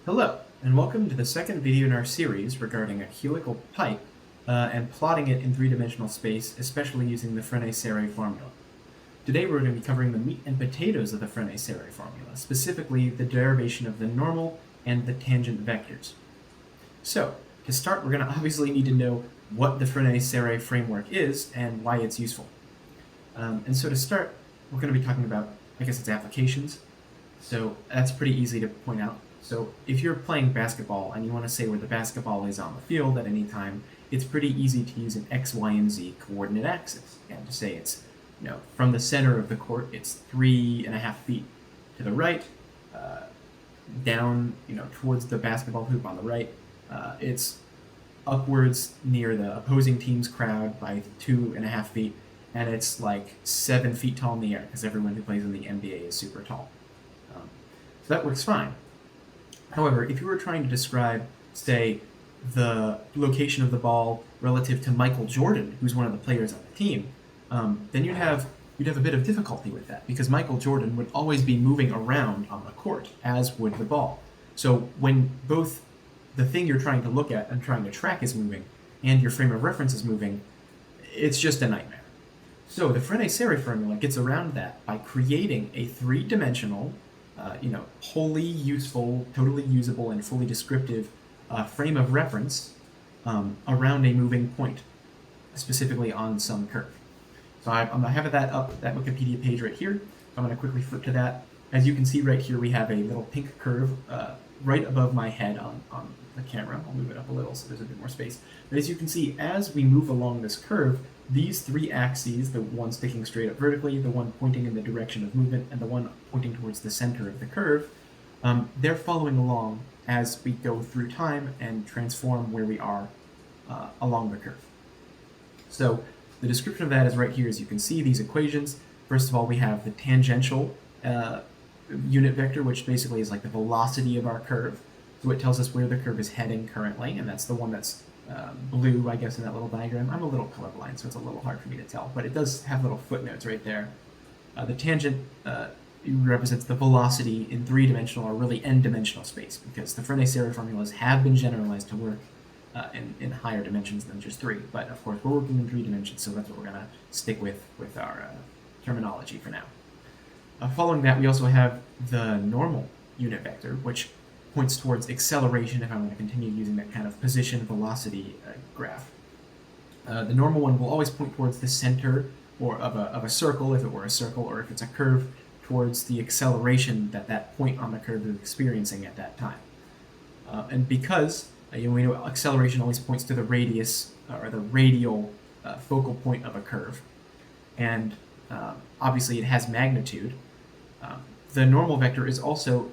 Hello, and welcome to the second video in our series regarding a helical pipe and plotting it in three-dimensional space, especially using the Frenet-Serret formula. Today we're going to be covering the meat and potatoes of the Frenet-Serret formula, specifically the derivation of the normal and the tangent vectors. So, to start, we're going to obviously need to know what the Frenet-Serret framework is and why it's useful. And so to start, we're going to be talking about, its applications. So that's pretty easy to point out. So if you're playing basketball and you want to say where the basketball is on the field at any time, it's pretty easy to use an X, Y, and Z coordinate axis. And to say it's, from the center of the court, it's 3.5 feet to the right, down, towards the basketball hoop on the right. It's upwards near the opposing team's crowd by 2.5 feet, and it's like 7 feet tall in the air, because everyone who plays in the NBA is super tall. So that works fine. However, if you were trying to describe, say, the location of the ball relative to Michael Jordan, who's one of the players on the team, then you'd have a bit of difficulty with that, because Michael Jordan would always be moving around on the court, as would the ball. So when both the thing you're trying to look at and trying to track is moving, and your frame of reference is moving, it's just a nightmare. So the Frenet-Serret formula gets around that by creating a three-dimensional, wholly useful, totally usable, and fully descriptive frame of reference around a moving point, specifically on some curve. So I'm going to have that up, that Wikipedia page right here. I'm going to quickly flip to that. As you can see right here, we have a little pink curve right above my head on the camera. I'll move it up a little so there's a bit more space. But as you can see, as we move along this curve, these three axes, the one sticking straight up vertically, the one pointing in the direction of movement, and the one pointing towards the center of the curve, they're following along as we go through time and transform where we are along the curve. So the description of that is right here. As you can see, these equations. First of all, we have the tangential unit vector, which basically is like the velocity of our curve. So it tells us where the curve is heading currently, and that's the one that's blue, I guess, in that little diagram. I'm a little colorblind, so it's a little hard for me to tell, but it does have little footnotes right there. The tangent represents the velocity in three-dimensional, or really n-dimensional space, because the Frenet-Serret formulas have been generalized to work in higher dimensions than just three. But of course, we're working in three dimensions, so that's what we're going to stick with our terminology for now. Following that, we also have the normal unit vector, which points towards acceleration if I want to continue using that kind of position velocity graph. The normal one will always point towards the center or of a circle, if it were a circle, or if it's a curve, towards the acceleration that that point on the curve is experiencing at that time. And because we know acceleration always points to the radius or the radial focal point of a curve, and obviously it has magnitude. The normal vector is also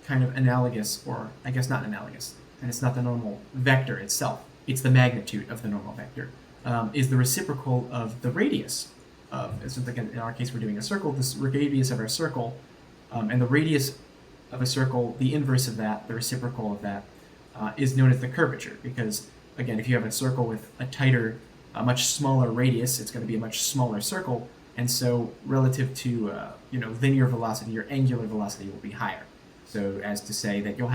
kind of analogous, or I guess not analogous, and it's not the normal vector itself. It's the magnitude of the normal vector, is the reciprocal of the radius of, so in our case we're doing a circle, this radius of our circle, and the radius of a circle, the inverse of that, the reciprocal of that, is known as the curvature, because again, if you have a circle with a much smaller radius, it's going to be a much smaller circle. And so relative to linear velocity, your angular velocity will be higher. So as to say that you'll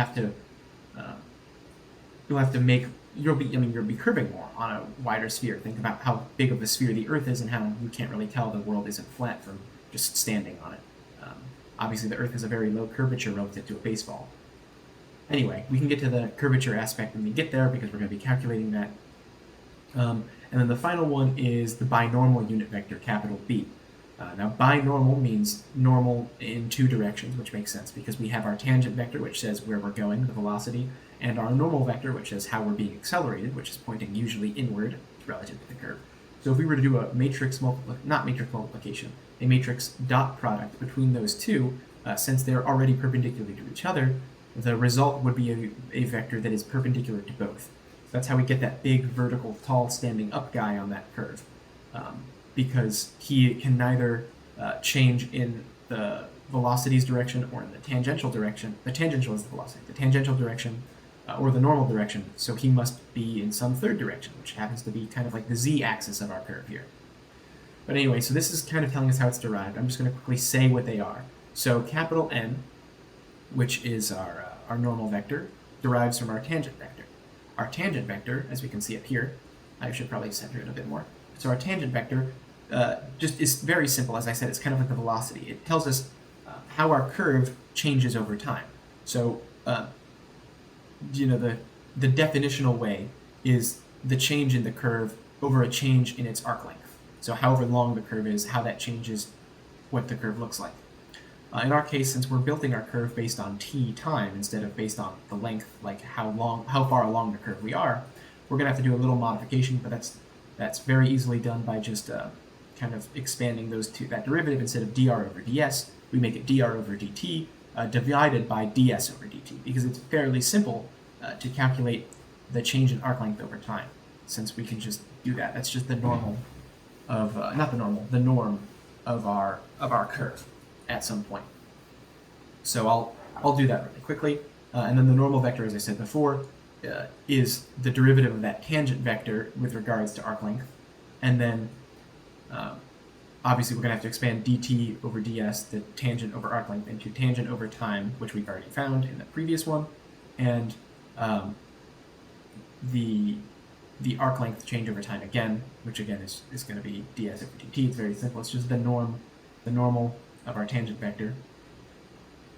be curving more on a wider sphere. Think about how big of a sphere the Earth is and how you can't really tell the world isn't flat from just standing on it. Obviously, the Earth has a very low curvature relative to a baseball. Anyway, we can get to the curvature aspect when we get there, because we're going to be calculating that. And then the final one is the binormal unit vector, capital B. Now, binormal means normal in two directions, which makes sense because we have our tangent vector, which says where we're going, the velocity, and our normal vector, which says how we're being accelerated, which is pointing usually inward relative to the curve. So if we were to do a matrix multiplication, a matrix dot product between those two, since they're already perpendicular to each other, the result would be a vector that is perpendicular to both. That's how we get that big, vertical, tall, standing up guy on that curve, because he can neither change in the velocity's direction or in the tangential direction. The tangential is the velocity. The tangential direction or the normal direction, so he must be in some third direction, which happens to be kind of like the z-axis of our curve here. But anyway, so this is kind of telling us how it's derived. I'm just going to quickly say what they are. So capital N, which is our normal vector, derives from our tangent vector. Our tangent vector, as we can see up here, I should probably center it a bit more. So our tangent vector just is very simple. As I said, it's kind of like the velocity. It tells us how our curve changes over time. So, the definitional way is the change in the curve over a change in its arc length. So however long the curve is, how that changes what the curve looks like. In our case, since we're building our curve based on t time instead of based on the length, like how far along the curve we are, we're going to have to do a little modification, but that's very easily done by just kind of expanding that derivative. Instead of dr over ds, we make it dr over dt divided by ds over dt, because it's fairly simple to calculate the change in arc length over time, since we can just do that. That's just the normal of the norm of our curve at some point. So I'll do that really quickly, and then the normal vector, as I said before, is the derivative of that tangent vector with regards to arc length, and then obviously we're going to have to expand dt over ds, the tangent over arc length, into tangent over time, which we've already found in the previous one, and the arc length change over time again, which again is going to be ds over dt. It's very simple. It's just the normal of our tangent vector.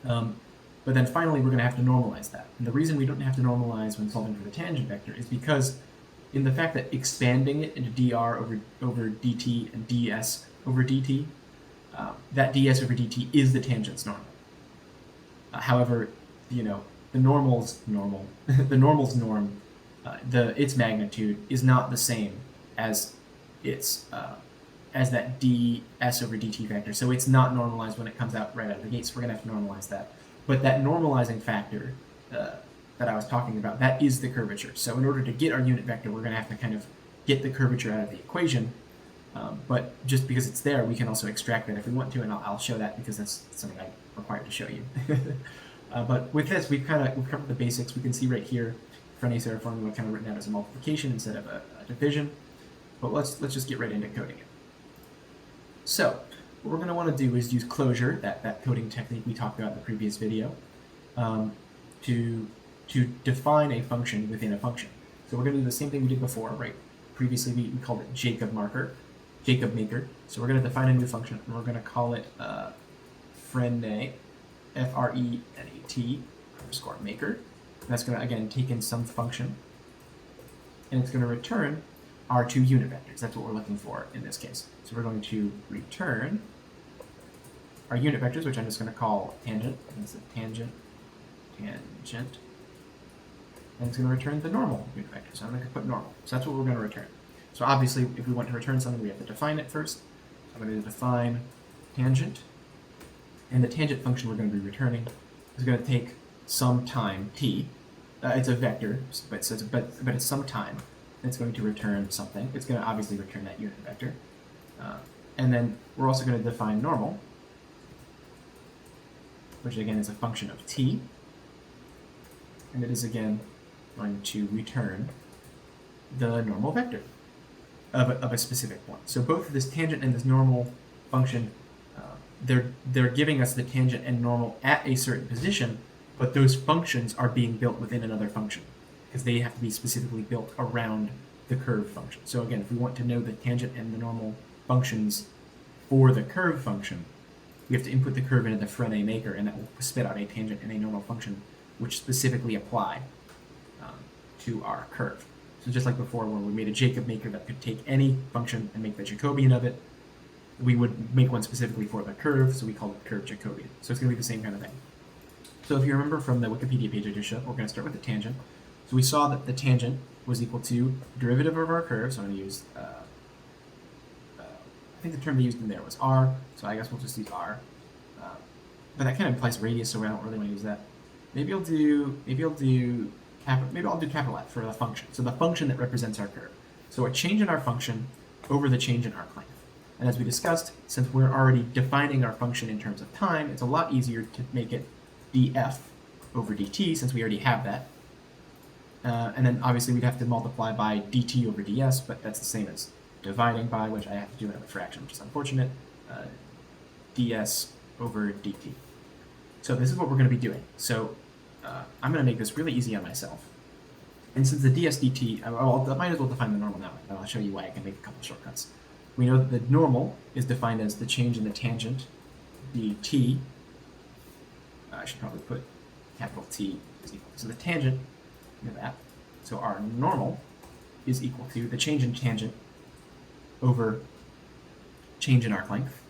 But then finally, we're going to have to normalize that. And the reason we don't have to normalize when solving for the tangent vector is because in the fact that expanding it into dr over dt and ds over dt, that ds over dt is the tangent's normal. However, the normal's normal, the normal's norm, its magnitude is not the same as as that ds over dt vector. So it's not normalized when it comes out right out of the gate. So we're going to have to normalize that. But that normalizing factor that I was talking about, that is the curvature. So in order to get our unit vector, we're going to have to kind of get the curvature out of the equation. But just because it's there, we can also extract that if we want to, and I'll show that because that's something I'm required to show you. But with this, we've covered the basics. We can see right here, Frenet-Serret formula kind of written out as a multiplication instead of a division. But let's just get right into coding it. So what we're going to want to do is use closure, that coding technique we talked about in the previous video, to define a function within a function. So we're going to do the same thing we did before, right? Previously we called it Jacob maker. So we're going to define a new function, and we're going to call it Frenet, F-R-E-N-E-T underscore maker. And that's going to, again, take in some function, and it's going to return our two unit vectors. That's what we're looking for in this case. So we're going to return our unit vectors, which I'm just going to call tangent. And it's a tangent, and it's going to return the normal unit vector. So I'm going to put normal. So that's what we're going to return. So obviously, if we want to return something, we have to define it first. So I'm going to define tangent, and the tangent function we're going to be returning is going to take some time t. It's a vector, but it's some time. It's going to return something. It's going to obviously return that unit vector. And then we're also going to define normal, which again is a function of t. And it is again going to return the normal vector of a specific point. So both this tangent and this normal function, they're giving us the tangent and normal at a certain position, but those functions are being built within another function, because they have to be specifically built around the curve function. So again, if we want to know the tangent and the normal functions for the curve function, we have to input the curve into the Frenet maker, and that will spit out a tangent and a normal function which specifically apply to our curve. So just like before, when we made a Jacob maker that could take any function and make the Jacobian of it, we would make one specifically for the curve, so we call it curve Jacobian. So it's going to be the same kind of thing. So if you remember from the Wikipedia page I just showed, we're going to start with the tangent. So we saw that the tangent was equal to derivative of our curve, so I'm going to use, I think the term they used in there was r, so I guess we'll just use r. But that kind of implies radius, so I don't really want to use that. Maybe I'll do capital F for the function. So the function that represents our curve. So a change in our function over the change in arc length. And as we discussed, since we're already defining our function in terms of time, it's a lot easier to make it df over dt, since we already have that. And then obviously we'd have to multiply by dt over ds, but that's the same as dividing by, which I have to do in a fraction, which is unfortunate, ds over dt. So this is what we're going to be doing. So I'm going to make this really easy on myself. And since the ds dt, I might as well define the normal now, and I'll show you why I can make a couple shortcuts. We know that the normal is defined as the change in the tangent dt. I should probably put capital T is equal. So the tangent, you know that. So our normal is equal to the change in tangent over change in arc length.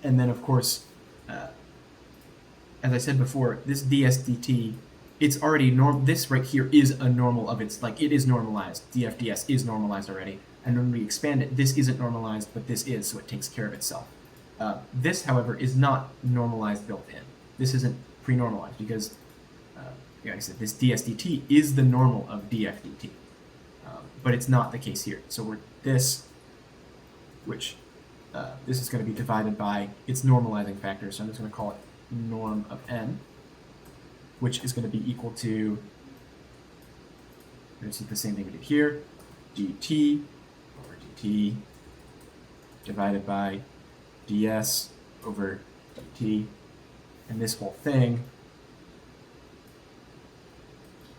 And then, of course, as I said before, this ds dt, it's already this right here is a normal of its, like, it is normalized. df ds is normalized already. And when we expand it, this isn't normalized, but this is, so it takes care of itself. This, however, is not normalized built in. This isn't pre-normalized because, like I said, this ds dt is the normal of df dt. But it's not the case here. So we're this, which this is going to be divided by its normalizing factor. So I'm just going to call it norm of n, which is going to be equal to, we're going to see the same thing we did here, dt over dt divided by ds over dt, and this whole thing,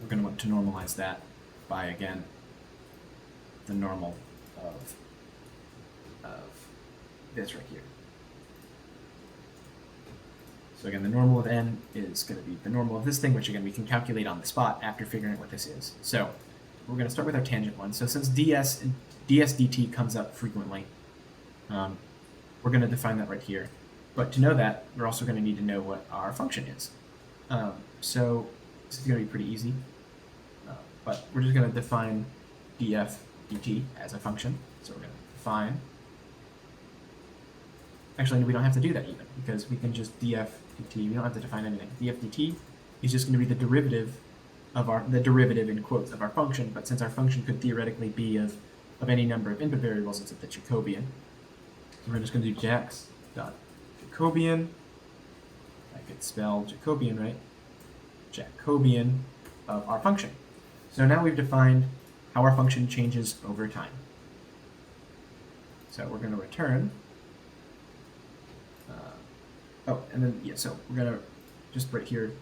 we're going to want to normalize that by, again, the normal of this right here. So again, the normal of n is going to be the normal of this thing, which again we can calculate on the spot after figuring out what this is. So we're going to start with our tangent one. So since ds dt comes up frequently, we're going to define that right here. But to know that, we're also going to need to know what our function is. So this is going to be pretty easy. But we're just going to define df dt as a function. So we're going to define. Actually, we don't have to do that even, because we can just df dt. We don't have to define anything. df dt is just going to be the derivative of the derivative in quotes of our function. But since our function could theoretically be of any number of input variables, it's the Jacobian. So we're just going to do jax dot Jacobian. I could spell Jacobian, right? Jacobian of our function. So now we've defined how our function changes over time. So we're going to return. And then, yeah, so we're going to just right here,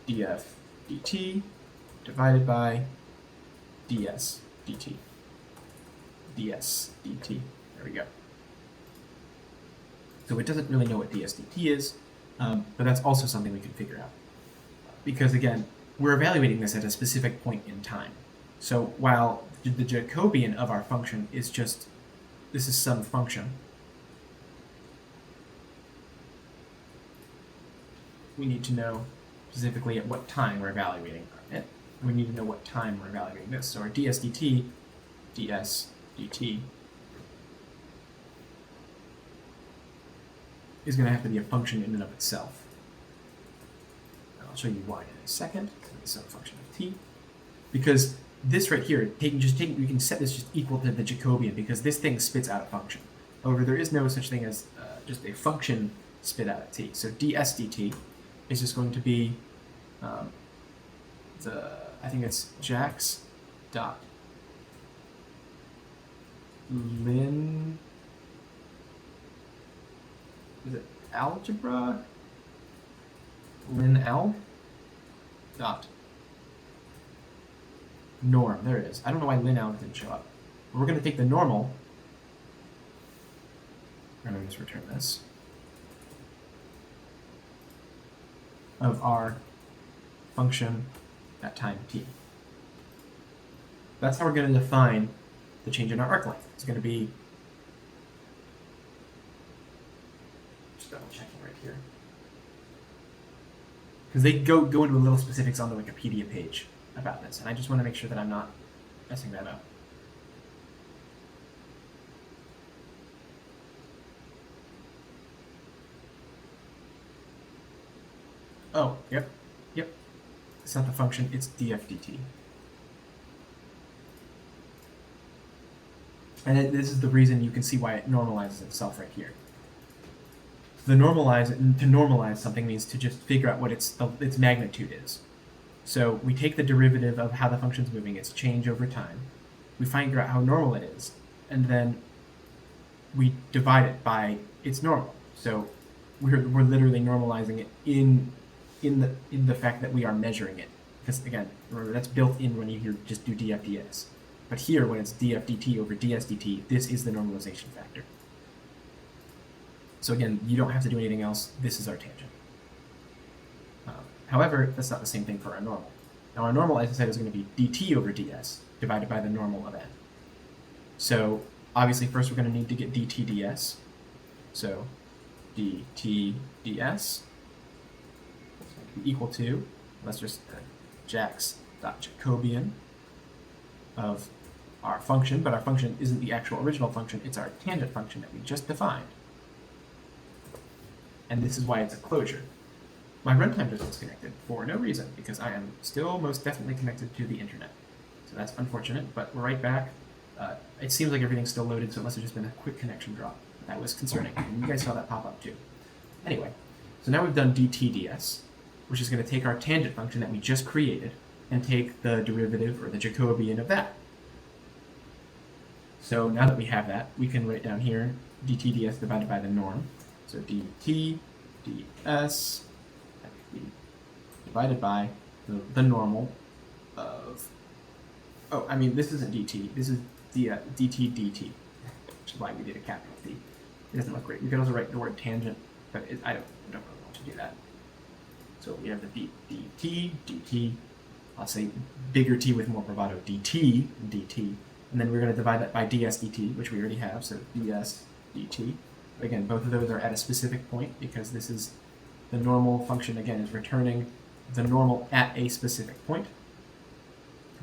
df dt divided by ds dt. ds dt. There we go. So it doesn't really know what ds dt is, but that's also something we can figure out. Because, again, we're evaluating this at a specific point in time. So while the Jacobian of our function is just, this is some function, we need to know specifically at what time we're evaluating it. We need to know what time we're evaluating this. So our ds dt is going to have to be a function in and of itself. I'll show you why in a second. It's a function of t. Because this right here, we can set this just equal to the Jacobian because this thing spits out a function. However, there is no such thing as just a function spit out of t. So ds dt is just going to be I think it's jax dot lin, is it algebra? Lin L dot norm. There it is. I don't know why lin L didn't show up. But we're going to take the normal. We're going to just return this of our function at time t. That's how we're going to define the change in our arc length. It's going to be, just double checking right here, because they go into a little specifics on the Wikipedia page about this, and I just want to make sure that I'm not messing that up. Oh, yep. It's not the function, it's df dt. And this is the reason you can see why it normalizes itself right here. To normalize something means to just figure out what its magnitude is. So we take the derivative of how the function's moving, its change over time. We figure out how normal it is, and then we divide it by its normal. So we're literally normalizing it in in the fact that we are measuring it. Because again, remember that's built in when you just do df ds. But here, when it's df dt over ds dt, this is the normalization factor. So again, you don't have to do anything else. This is our tangent. However, that's not the same thing for our normal. Now our normal, as I said, is going to be dt over ds divided by the normal of n. So obviously, first we're going to need to get dt ds. So dt ds equal to, let's just Jax.Jacobian of our function, but our function isn't the actual original function, it's our tangent function that we just defined. And this is why it's a closure. My runtime just disconnected for no reason, because I am still most definitely connected to the internet. So that's unfortunate, but we're right back. It seems like everything's still loaded, so it must have just been a quick connection drop. That was concerning, and you guys saw that pop up too. Anyway, so now we've done dt ds, which is going to take our tangent function that we just created and take the derivative or the Jacobian of that. So now that we have that, we can write down here dt ds divided by the norm. So dt ds divided by the normal of, oh, I mean, this isn't dt, this is dt dt, which is why we did a capital D. It doesn't look great. We could also write the word tangent, but I don't really want to do that. So we have the dt, I'll say bigger T with more bravado, dt, and then we're going to divide that by ds dt, which we already have, so ds dt. Again, both of those are at a specific point because this is the normal function, again, is returning the normal at a specific point.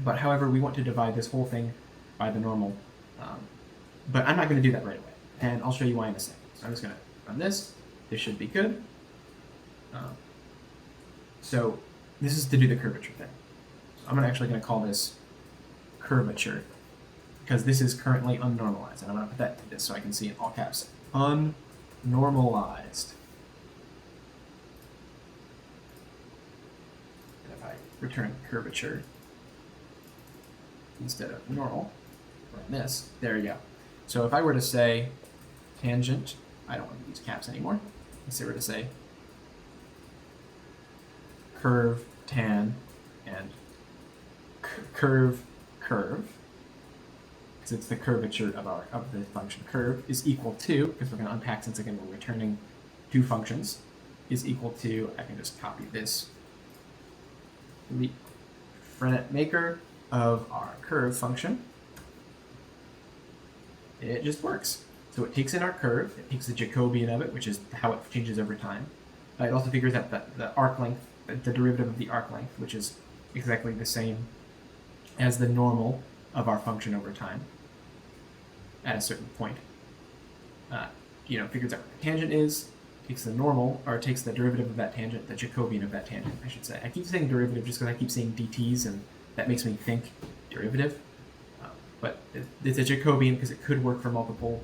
But however, we want to divide this whole thing by the normal, but I'm not going to do that right away, and I'll show you why in a second. So I'm just going to run this. This should be good. So this is to do the curvature thing. So I'm actually going to call this curvature because this is currently unnormalized, and I'm going to put that in this so I can see in all caps. Unnormalized. And if I return curvature instead of normal, run this, there you go. So if I were to say tangent, I don't want to use caps anymore. Let's say we're to say curve, tan, and curve, because it's the curvature of the function curve, is equal to, because we're going to unpack since again we're returning two functions, is equal to, I can just copy this, the Frenet maker of our curve function. It just works. So it takes in our curve, it takes the Jacobian of it, which is how it changes over time. It also figures out the arc length, the derivative of the arc length, which is exactly the same as the normal of our function over time at a certain point. Figures out what the tangent is, takes the normal, or takes the derivative of that tangent, the Jacobian of that tangent, I should say. I keep saying derivative just because I keep saying dt's, and that makes me think derivative. But it's a Jacobian because it could work for multiple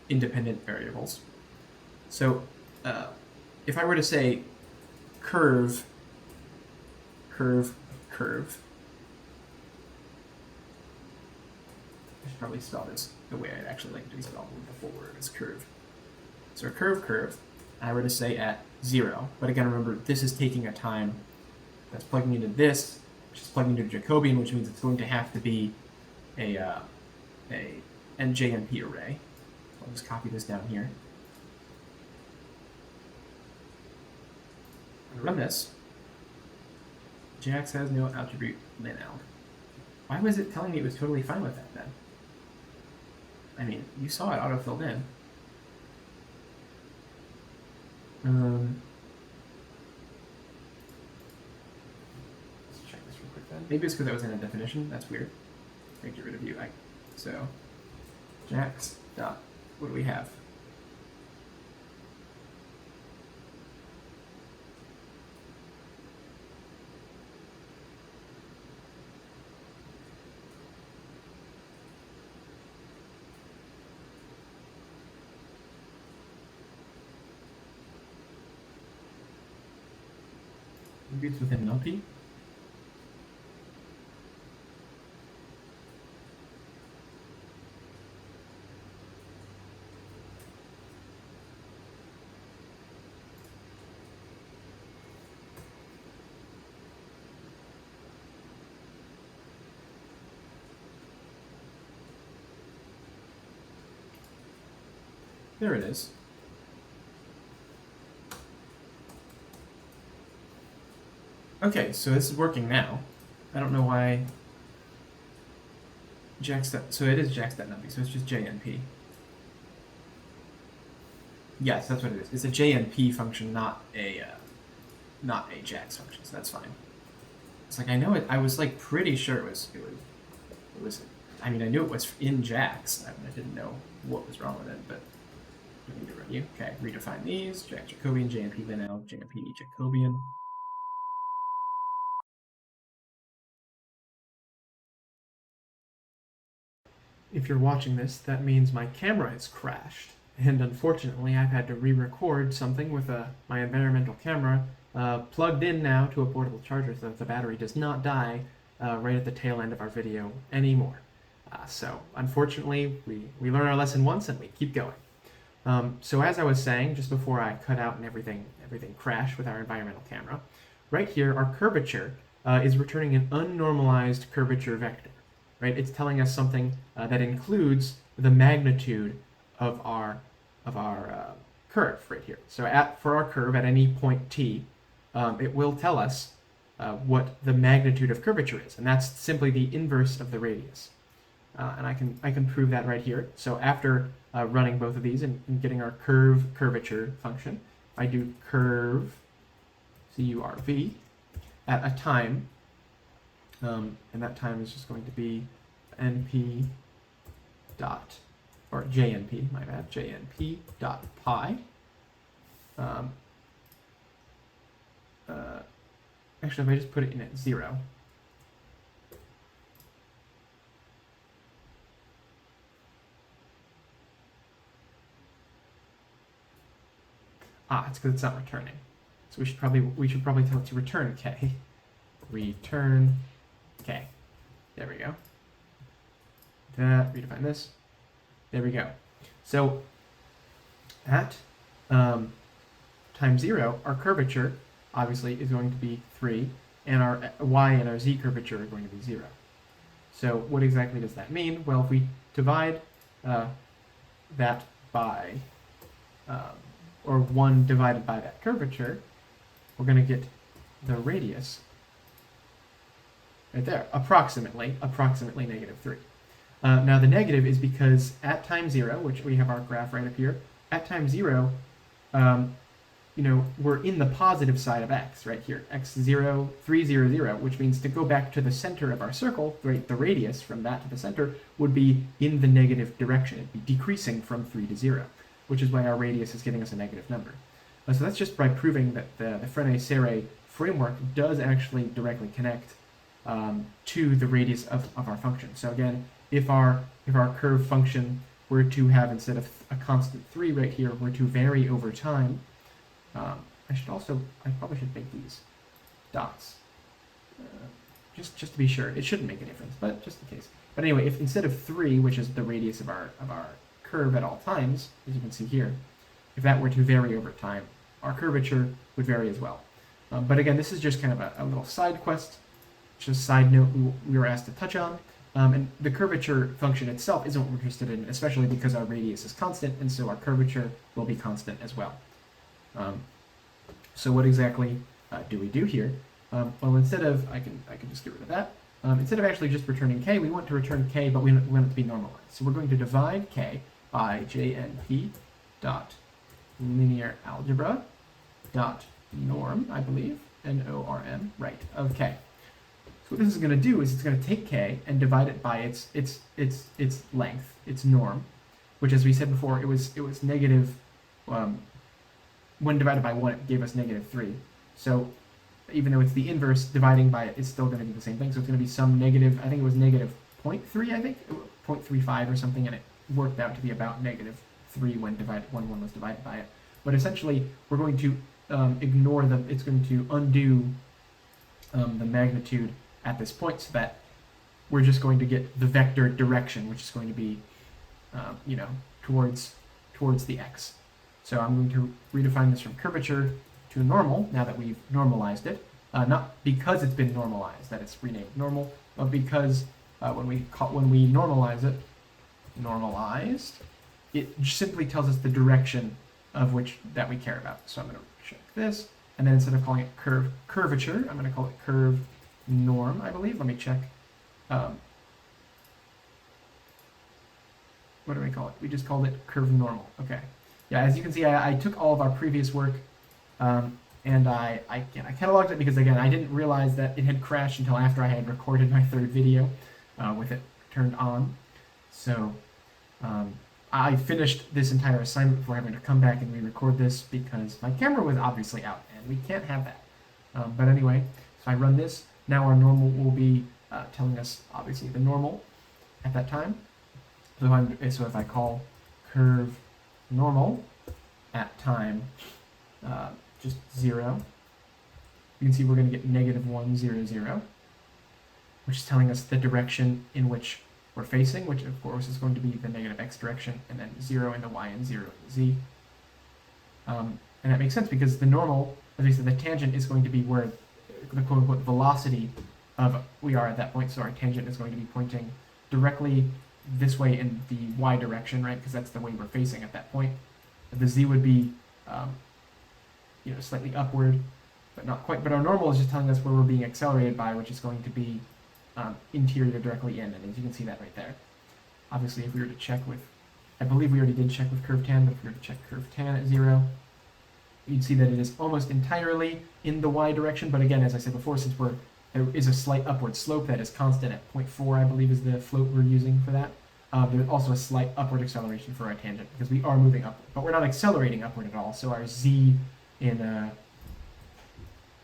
independent variables. So if I were to say curve, I should probably spell this the way I'd actually like it to be spelled with the full word as curve. So a curve, I were to say at 0, but again, remember, this is taking a time that's plugging into this, which is plugging into Jacobian, which means it's going to have to be a NJNP array. So I'll just copy this down here. I'm going to run this. Jax has no attribute linalg. Why was it telling me it was totally fine with that then? I mean, you saw it auto-filled in. Let's check this real quick then. Maybe it's because I was in a definition. That's weird. Let me get rid of you. So, Jax dot, what do we have? Maybe it's within numpy. There it is. Okay, so this is working now. I don't know why so it is jack.numpy, so it's just JNP. Yes, that's what it is. It's a JNP function, not a JAX function, so that's fine. It's like I know it. I was like pretty sure it was. I mean, I knew it was in JAX. I didn't know what was wrong with it, but we need to run you. Okay, redefine these. JAX Jacobian, JNP now, JNP Jacobian. If you're watching this, that means my camera has crashed. And unfortunately, I've had to re-record something with my environmental camera plugged in now to a portable charger so that the battery does not die right at the tail end of our video anymore. So unfortunately, we learn our lesson once and we keep going. So as I was saying, just before I cut out and everything crashed with our environmental camera, right here, our curvature is returning an unnormalized curvature vector. Right? It's telling us something that includes the magnitude of our curve right here. So for our curve at any point t, it will tell us what the magnitude of curvature is, and that's simply the inverse of the radius. And I can prove that right here. So after running both of these and getting our curvature function, I do curve curv at a time. And that time is just going to be np dot, or jnp, my bad, jnp dot pi. Actually, if I just put it in at 0, it's because it's not returning. So we should probably tell it to return k. Return k. There we go. Redefine this. There we go. So at time 0, our curvature obviously is going to be 3, and our y and our z curvature are going to be 0. So what exactly does that mean? Well, if we divide that by, or 1 divided by that curvature, we're going to get the radius right there, approximately -3. Now the negative is because at time 0, which we have our graph right up here, at time 0, we're in the positive side of x right here, x0, 3, 0, 0, which means to go back to the center of our circle, right, the radius from that to the center would be in the negative direction. It'd be decreasing from 3 to 0, which is why our radius is giving us a negative number. So that's just by proving that the Frenet-Serret framework does actually directly connect to the radius of our function. So again, if our curve function were to have, instead of a constant 3 right here, were to vary over time, I probably should make these dots, just to be sure. It shouldn't make a difference, but just in case. But anyway, if instead of 3, which is the radius of our curve at all times, as you can see here, if that were to vary over time, our curvature would vary as well. But again, this is just kind of a little side quest, just a side note we were asked to touch on. And the curvature function itself isn't what we're interested in, especially because our radius is constant, and so our curvature will be constant as well. So what exactly do we do here? Well, instead of, I can just get rid of that. Instead of actually just returning k, we want to return k, but we want it to be normalized. So we're going to divide k by jnp dot linear algebra dot norm, I believe, norm, right, of k. So what this is going to do is it's going to take k and divide it by its length, its norm, which, as we said before, it was negative. When divided by 1, it gave us -3. So even though it's the inverse, dividing by it is still going to be the same thing. So it's going to be some negative, I think it was -0.3, I think, 0.35 or something, and it worked out to be about -3 when 1 was divided by it. But essentially, we're going to ignore it's going to undo the magnitude at this point, so that we're just going to get the vector direction, which is going to be, towards the x. So I'm going to redefine this from curvature to normal, now that we've normalized it. Not because it's been normalized, that it's renamed normal, but because when we normalize it, normalized, it simply tells us the direction of which that we care about. So I'm going to check this, and then instead of calling it curvature, I'm going to call it curve norm, I believe. Let me check. What do we call it? We just called it curve normal. Okay. Yeah, as you can see, I took all of our previous work, and I cataloged it because, again, I didn't realize that it had crashed until after I had recorded my third video with it turned on. So I finished this entire assignment before having to come back and re-record this because my camera was obviously out, and we can't have that. But anyway, so I run this. Now our normal will be telling us, obviously, the normal at that time. So if I call curve normal at time just 0, you can see we're going to get -1, 0, 0, which is telling us the direction in which we're facing, which of course is going to be the negative x direction, and then 0 in the y and 0 in the z. And that makes sense because the normal, as we said, the tangent is going to be where the quote-unquote velocity of we are at that point, so our tangent is going to be pointing directly this way in the y direction, right? Because that's the way we're facing at that point. The z would be, slightly upward, but not quite. But our normal is just telling us where we're being accelerated by, which is going to be interior directly in, and as you can see that right there. Obviously, if we were to check with, I believe we already did check with curve tan, but if we were to check curve tan at 0, you'd see that it is almost entirely in the y direction. But again, as I said before, since there is a slight upward slope that is constant at 0.4, I believe is the float we're using for that. There's also a slight upward acceleration for our tangent because we are moving upward, but we're not accelerating upward at all. So our z in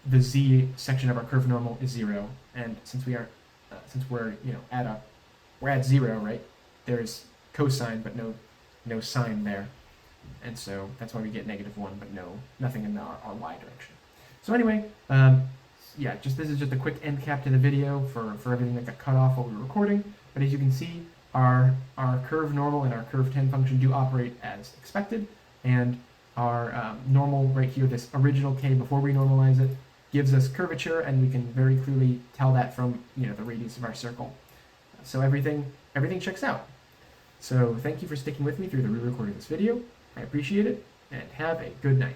the z section of our curve normal is 0, and since we're at 0, right? There's cosine, but no sine there, and so that's why we get -1, but nothing in our y direction. So anyway, this is just a quick end cap to the video for everything that got cut off while we were recording. But as you can see, our curve normal and our curve tan function do operate as expected, and our normal right here, this original k before we normalize it, gives us curvature, and we can very clearly tell that from the radius of our circle. So everything checks out. So thank you for sticking with me through the re-recording of this video. I appreciate it, and have a good night.